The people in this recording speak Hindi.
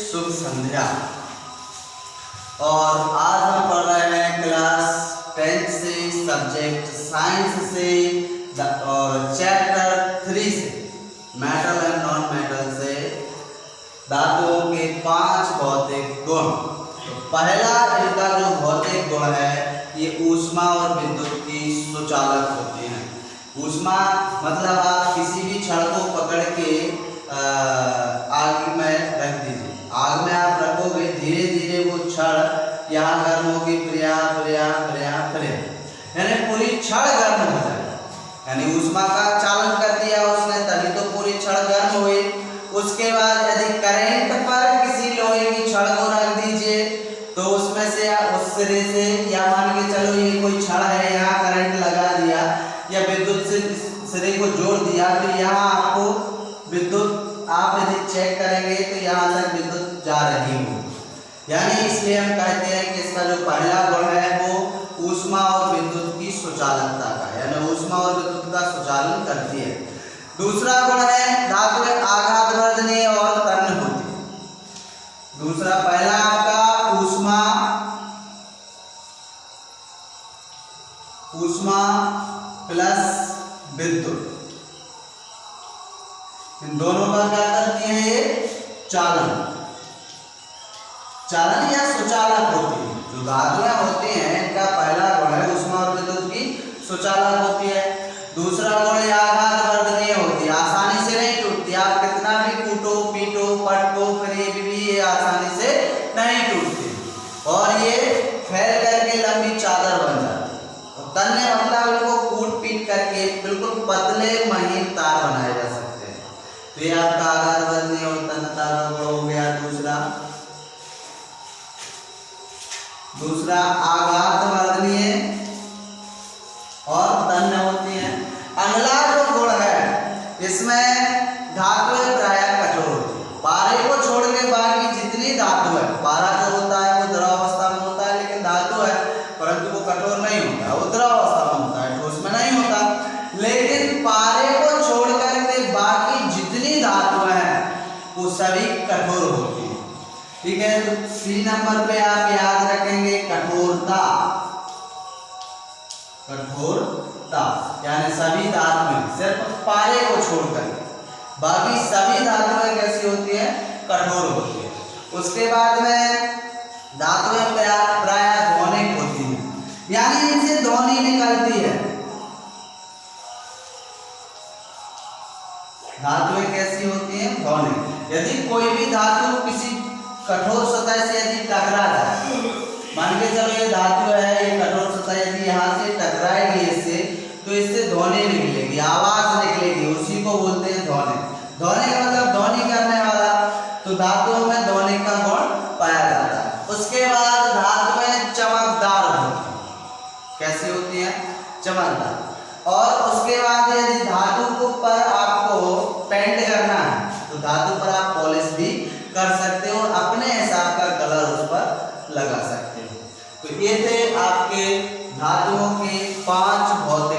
शुभ संध्या। और आज हम पढ़ रहे हैं क्लास 10th से, सब्जेक्ट साइंस से और चैप्टर 3 से, मेटल एंड नॉन मेटल से धातुओं के 5 भौतिक गुण। तो पहला इनका जो भौतिक गुण है ये ऊष्मा और विद्युत की सुचालक होती है। ऊष्मा मतलब आप किसी भी छड़ को पकड़ के आग में रख दीजिए, आग में आप रखोगे, धीरे धीरे वो छड़ यहाँ गर्म होगी, फिर यानी पूरी छड़ गर्म हो जाएगी। यानी ऊष्मा का चालन कर दिया उसने, तभी तो पूरी छड़ गर्म हुई। उसके बाद यदि करंट पर किसी लोहे की छड़ को रख दीजिए तो उसमें से उस सिरे से, या मान के चलो ये कोई छड़ है, यहाँ करंट लगा दिया या विद्युत से सिरे को जोड़ दिया, फिर यहाँ आपको विद्युत, आप यदि चेक करेंगे तो यहाँ तक विद्युत जा रही हो। यानी इसलिए हम कहते हैं कि इसका जो पहला गुण है वो ऊष्मा और विद्युत की सुचालकता का, यानी ऊष्मा और विद्युत का सुचालन करती है। दूसरा गुण है धातुएं आघातवर्धनीय और तन्य होती है। दूसरा, पहला आपका ऊष्मा प्लस विद्युत, इन दोनों का क्या करती है ये चालन या सुचालक होती है। जो धातुएं होती हैं इनका पहला गुण है ऊष्मा और विद्युत की सुचालक होती है। दूसरा गुण ये आघातवर्धनीय होती है, आसानी से नहीं टूटती। आप कितना भी कूटो पीटो पटको, फिर भी ये आसानी से नहीं टूटती और ये फैल करके लंबी चादर बन जाती है। तन्य मतलब इनको कूट पीट करके बिल्कुल पतले महीन तार बनाए जा सकते हैं। तो ये आपका आघातवर्धनीय और तन्य तार का गुण हो गया। दूसरा आघातवर्धनीय और तन्य होती है। अगला जो गुण है इसमें धातुएं प्रायः कठोर होती है। पारे को छोड़ के बाकी जितनी धातु है, पारा जो होता है वो द्रव अवस्था में होता है, लेकिन धातु है परंतु वो कठोर नहीं होता, वो द्रव अवस्था में होता है, ठोस में नहीं होता। लेकिन पारे को छोड़ करके बाकी जितनी धातुएं हैं वो सभी कठोर होती है। ठीक है, तो सी नंबर पे आप याद रखेंगे कठोरता। यानी सभी धातुएं सिर्फ पारे को छोड़कर बाकी सभी धातुएं कैसी होती है, कठोर होती है। उसके बाद में धातुएं प्रायः ध्वनिक होती है, यानी इनसे ध्वनि निकलती है। धातुएं कैसी होती हैं, ध्वनिक। यदि कोई भी धातु किसी कठोर सतह से यदि टकरा जाए, मान के चलो ये धातु है, ये कठोर सतह यदि यहाँ से टकराएगी इससे, तो इससे ध्वनि निकलेगी, आवाज निकलेगी, उसी को बोलते हैं ध्वनि। ध्वनि का मतलब ध्वनि करने वाला। तो धातुओं में ध्वनि का गुण पाया जाता है। उसके बाद धातुएं चमकदार होती हैं। कैसी होती हैं, चमकदार। और उसके बाद यदि धातु को पर आपको पेंट करना है तो धातु पर आप पॉलिश भी कर सकते हो, अपने हिसाब का कलर उस पर लगा सकते हो। तो ये थे आपके धातुओं के 5 भौतिक